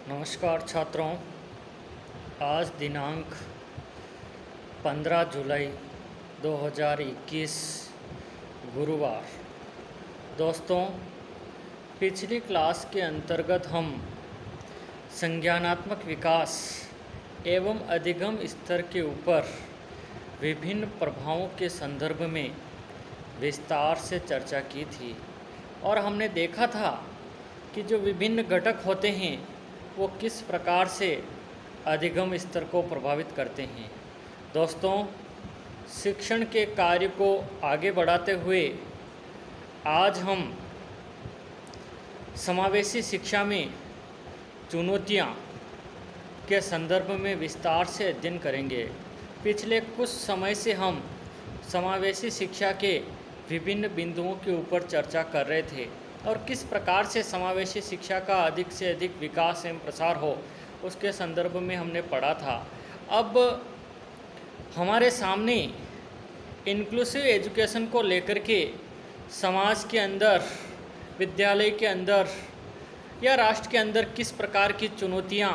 नमस्कार छात्रों। आज दिनांक 15 जुलाई 2021 गुरुवार। दोस्तों, पिछली क्लास के अंतर्गत हम संज्ञानात्मक विकास एवं अधिगम स्तर के ऊपर विभिन्न प्रभावों के संदर्भ में विस्तार से चर्चा की थी और हमने देखा था कि जो विभिन्न घटक होते हैं वो किस प्रकार से अधिगम स्तर को प्रभावित करते हैं। दोस्तों, शिक्षण के कार्य को आगे बढ़ाते हुए आज हम समावेशी शिक्षा में चुनौतियाँ के संदर्भ में विस्तार से अध्ययन करेंगे। पिछले कुछ समय से हम समावेशी शिक्षा के विभिन्न बिंदुओं के ऊपर चर्चा कर रहे थे और किस प्रकार से समावेशी शिक्षा का अधिक से अधिक विकास एवं प्रसार हो उसके संदर्भ में हमने पढ़ा था। अब हमारे सामने इंक्लूसिव एजुकेशन को लेकर के समाज के अंदर, विद्यालय के अंदर या राष्ट्र के अंदर किस प्रकार की चुनौतियां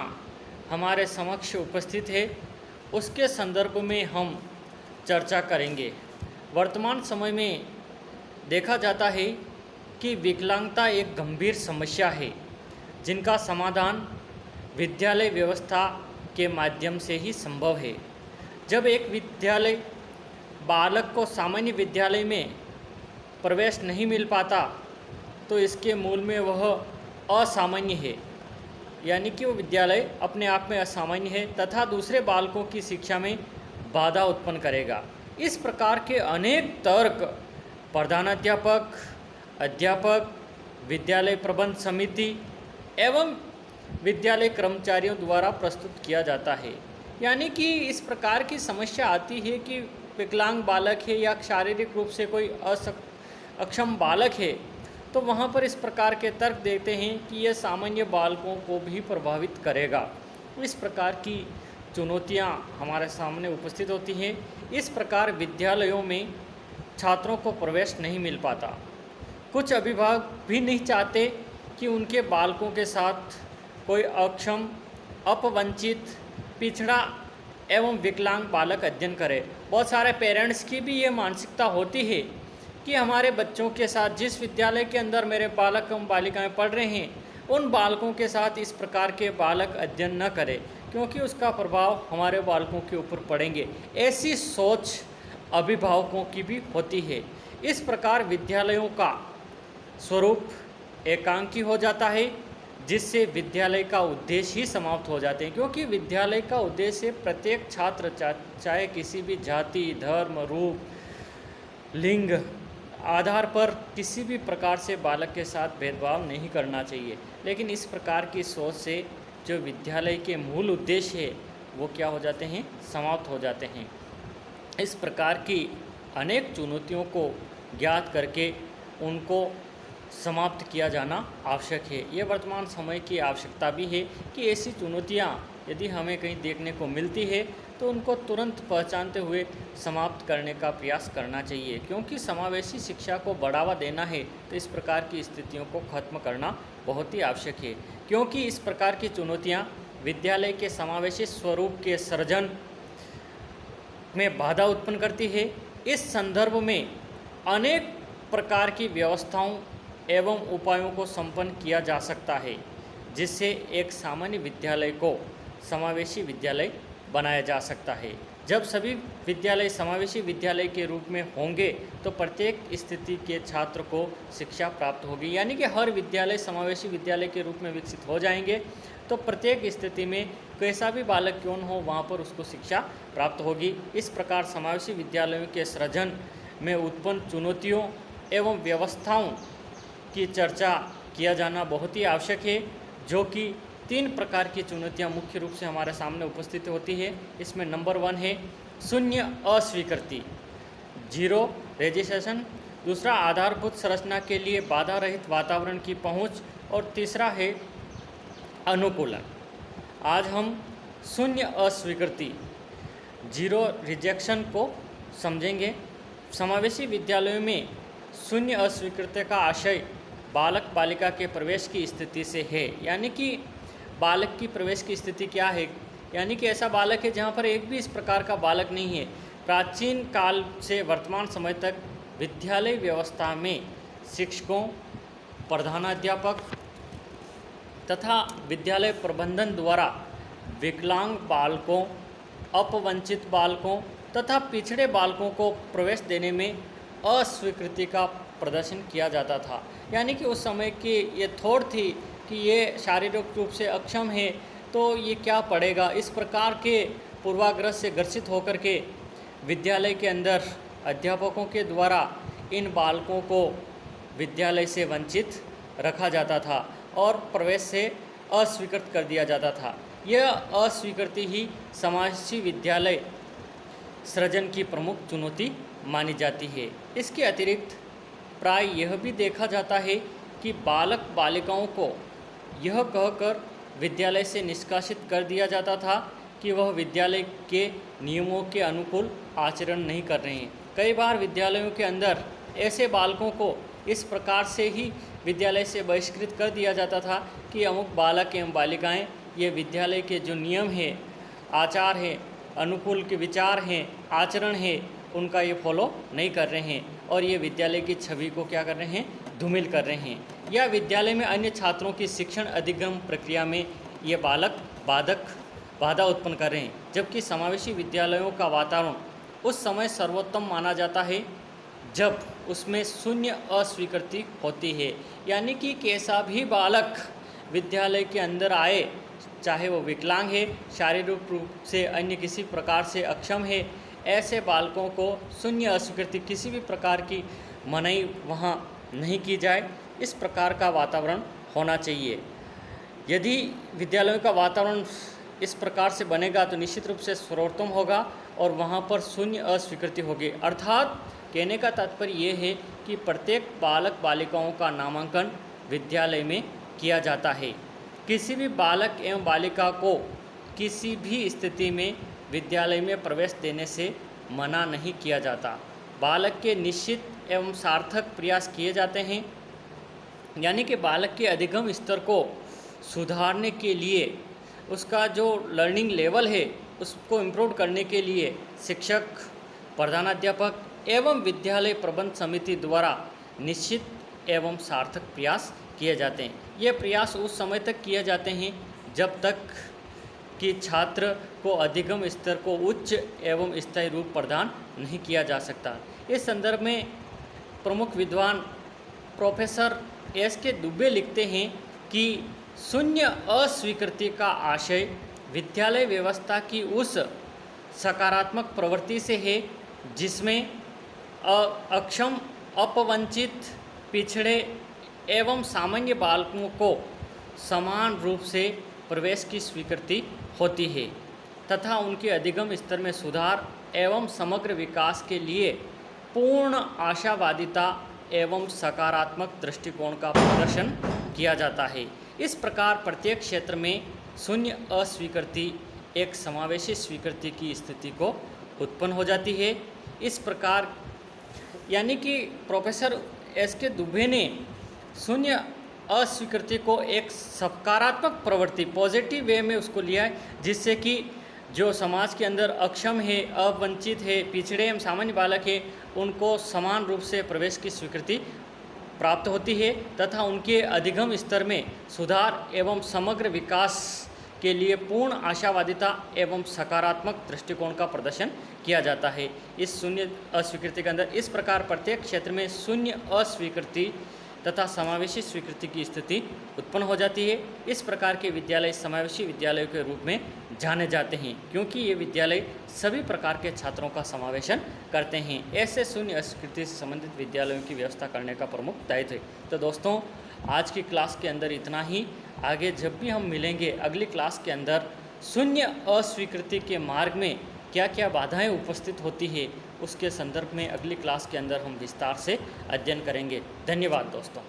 हमारे समक्ष उपस्थित है उसके संदर्भ में हम चर्चा करेंगे। वर्तमान समय में देखा जाता है कि विकलांगता एक गंभीर समस्या है जिनका समाधान विद्यालय व्यवस्था के माध्यम से ही संभव है। जब एक विद्यालय बालक को सामान्य विद्यालय में प्रवेश नहीं मिल पाता तो इसके मूल में वह असामान्य है, यानी कि वो विद्यालय अपने आप में असामान्य है तथा दूसरे बालकों की शिक्षा में बाधा उत्पन्न करेगा। इस प्रकार के अनेक तर्क प्रधानाध्यापक, अध्यापक, विद्यालय प्रबंध समिति एवं विद्यालय कर्मचारियों द्वारा प्रस्तुत किया जाता है। यानी कि इस प्रकार की समस्या आती है कि विकलांग बालक है या शारीरिक रूप से कोई अक्षम बालक है तो वहाँ पर इस प्रकार के तर्क देते हैं कि यह सामान्य बालकों को भी प्रभावित करेगा। इस प्रकार की चुनौतियाँ हमारे सामने उपस्थित होती हैं। इस प्रकार विद्यालयों में छात्रों को प्रवेश नहीं मिल पाता। कुछ अभिभावक भी नहीं चाहते कि उनके बालकों के साथ कोई अक्षम, अपवंचित, पिछड़ा एवं विकलांग बालक अध्ययन करे। बहुत सारे पेरेंट्स की भी ये मानसिकता होती है कि हमारे बच्चों के साथ जिस विद्यालय के अंदर मेरे बालक एवं बालिकाएं पढ़ रहे हैं उन बालकों के साथ इस प्रकार के बालक अध्ययन न करें क्योंकि उसका प्रभाव हमारे बालकों के ऊपर पड़ेंगे। ऐसी सोच अभिभावकों की भी होती है। इस प्रकार विद्यालयों का स्वरूप एकांकी हो जाता है जिससे विद्यालय का उद्देश्य ही समाप्त हो जाते हैं, क्योंकि विद्यालय का उद्देश्य प्रत्येक छात्र चाहे किसी भी जाति, धर्म, रूप, लिंग आधार पर किसी भी प्रकार से बालक के साथ भेदभाव नहीं करना चाहिए। लेकिन इस प्रकार की सोच से जो विद्यालय के मूल उद्देश्य है वो क्या हो जाते हैं, समाप्त हो जाते हैं। इस प्रकार की अनेक चुनौतियों को ज्ञात करके उनको समाप्त किया जाना आवश्यक है। ये वर्तमान समय की आवश्यकता भी है कि ऐसी चुनौतियाँ यदि हमें कहीं देखने को मिलती है तो उनको तुरंत पहचानते हुए समाप्त करने का प्रयास करना चाहिए, क्योंकि समावेशी शिक्षा को बढ़ावा देना है तो इस प्रकार की स्थितियों को खत्म करना बहुत ही आवश्यक है। क्योंकि इस प्रकार की चुनौतियाँ विद्यालय के समावेशी स्वरूप के सृजन में बाधा उत्पन्न करती है। इस संदर्भ में अनेक प्रकार की व्यवस्थाओं एवं उपायों को संपन्न किया जा सकता है जिससे एक सामान्य विद्यालय को समावेशी विद्यालय बनाया जा सकता है। जब सभी विद्यालय समावेशी विद्यालय के रूप में होंगे तो प्रत्येक स्थिति के छात्र को शिक्षा प्राप्त होगी, यानी कि हर विद्यालय समावेशी विद्यालय के रूप में विकसित हो जाएंगे तो प्रत्येक स्थिति में कैसा भी बालक क्यों न हो वहाँ पर उसको शिक्षा प्राप्त होगी। इस प्रकार समावेशी विद्यालयों के सृजन में उत्पन्न चुनौतियों एवं व्यवस्थाओं की चर्चा किया जाना बहुत ही आवश्यक है, जो कि 3 प्रकार की चुनौतियां मुख्य रूप से हमारे सामने उपस्थित होती है। इसमें नंबर 1 है शून्य अस्वीकृति, जीरो रजिस्ट्रेशन। दूसरा, आधारभूत संरचना के लिए बाधा रहित वातावरण की पहुंच। और तीसरा है अनुकूलन। आज हम शून्य अस्वीकृति, जीरो रिजेक्शन को समझेंगे। समावेशी विद्यालयों में शून्य अस्वीकृति का आशय बालक बालिका के प्रवेश की स्थिति से है, यानी कि बालक की प्रवेश की स्थिति क्या है, यानी कि ऐसा बालक है जहाँ पर एक भी इस प्रकार का बालक नहीं है। प्राचीन काल से वर्तमान समय तक विद्यालय व्यवस्था में शिक्षकों, प्रधानाध्यापक तथा विद्यालय प्रबंधन द्वारा विकलांग बालकों, अपवंचित बालकों तथा पिछड़े बालकों को प्रवेश देने में अस्वीकृति का प्रदर्शन किया जाता था। यानी कि उस समय की ये थॉट थी कि ये शारीरिक रूप से अक्षम है तो ये क्या पढ़ेगा, इस प्रकार के पूर्वाग्रह से ग्रसित होकर के विद्यालय के अंदर अध्यापकों के द्वारा इन बालकों को विद्यालय से वंचित रखा जाता था और प्रवेश से अस्वीकृत कर दिया जाता था। यह अस्वीकृति ही समावेशी विद्यालय सृजन की प्रमुख चुनौती मानी जाती है। इसके अतिरिक्त प्राय यह भी देखा जाता है कि बालक बालिकाओं को यह कहकर विद्यालय से निष्कासित कर दिया जाता था कि वह विद्यालय के नियमों के अनुकूल आचरण नहीं कर रहे हैं। कई बार विद्यालयों के अंदर ऐसे बालकों को इस प्रकार से ही विद्यालय से बहिष्कृत कर दिया जाता था कि अमुक बालक एवं बालिकाएं ये विद्यालय के जो नियम है, आचार है, अनुकूल के विचार हैं, आचरण है, उनका ये फॉलो नहीं कर रहे हैं और ये विद्यालय की छवि को क्या कर रहे हैं, धूमिल कर रहे हैं, या विद्यालय में अन्य छात्रों की शिक्षण अधिगम प्रक्रिया में ये बालक बाधा उत्पन्न कर रहे हैं। जबकि समावेशी विद्यालयों का वातावरण उस समय सर्वोत्तम माना जाता है जब उसमें शून्य अस्वीकृति होती है। यानी कि कैसा भी बालक विद्यालय के अंदर आए, चाहे वो विकलांग है, शारीरिक रूप से अन्य किसी प्रकार से अक्षम है, ऐसे बालकों को शून्य अस्वीकृति, किसी भी प्रकार की मनाही वहाँ नहीं की जाए, इस प्रकार का वातावरण होना चाहिए। यदि विद्यालयों का वातावरण इस प्रकार से बनेगा तो निश्चित रूप से सर्वोत्तम होगा और वहाँ पर शून्य अस्वीकृति होगी। अर्थात कहने का तात्पर्य ये है कि प्रत्येक बालक बालिकाओं का नामांकन विद्यालय में किया जाता है। किसी भी बालक एवं बालिका को किसी भी स्थिति में विद्यालय में प्रवेश देने से मना नहीं किया जाता। बालक के निश्चित एवं सार्थक प्रयास किए जाते हैं। यानी कि बालक के अधिगम स्तर को सुधारने के लिए, उसका जो लर्निंग लेवल है उसको इम्प्रूव करने के लिए शिक्षक, प्रधानाध्यापक एवं विद्यालय प्रबंध समिति द्वारा निश्चित एवं सार्थक प्रयास किए जाते हैं। ये प्रयास उस समय तक किए जाते हैं जब तक कि छात्र को अधिगम स्तर को उच्च एवं स्थायी रूप प्रदान नहीं किया जा सकता। इस संदर्भ में प्रमुख विद्वान प्रोफेसर एस.के. दुबे लिखते हैं कि शून्य अस्वीकृति का आशय विद्यालय व्यवस्था की उस सकारात्मक प्रवृत्ति से है जिसमें अक्षम, अपवंचित, पिछड़े एवं सामान्य बालकों को समान रूप से प्रवेश की स्वीकृति होती है तथा उनके अधिगम स्तर में सुधार एवं समग्र विकास के लिए पूर्ण आशावादिता एवं सकारात्मक दृष्टिकोण का प्रदर्शन किया जाता है। इस प्रकार प्रत्येक क्षेत्र में शून्य अस्वीकृति एक समावेशी स्वीकृति की स्थिति को उत्पन्न हो जाती है। इस प्रकार यानी कि प्रोफेसर एस.के. दुबे ने शून्य अस्वीकृति को एक सकारात्मक प्रवृत्ति, पॉजिटिव वे में उसको लिया है, जिससे कि जो समाज के अंदर अक्षम है, अवंचित है, पिछड़े एवं सामान्य बालक है, उनको समान रूप से प्रवेश की स्वीकृति प्राप्त होती है तथा उनके अधिगम स्तर में सुधार एवं समग्र विकास के लिए पूर्ण आशावादिता एवं सकारात्मक दृष्टिकोण का प्रदर्शन किया जाता है। इस शून्य अस्वीकृति के अंदर इस प्रकार प्रत्येक क्षेत्र में शून्य अस्वीकृति तथा समावेशी स्वीकृति की स्थिति उत्पन्न हो जाती है। इस प्रकार के विद्यालय समावेशी विद्यालयों के रूप में जाने जाते हैं क्योंकि ये विद्यालय सभी प्रकार के छात्रों का समावेशन करते हैं। ऐसे शून्य अस्वीकृति से संबंधित विद्यालयों की व्यवस्था करने का प्रमुख दायित्व है। तो दोस्तों, आज की क्लास के अंदर इतना ही। आगे जब भी हम मिलेंगे अगली क्लास के अंदर शून्य अस्वीकृति के मार्ग में क्या क्या बाधाएं उपस्थित होती है उसके संदर्भ में अगली क्लास के अंदर हम विस्तार से अध्ययन करेंगे। धन्यवाद दोस्तों।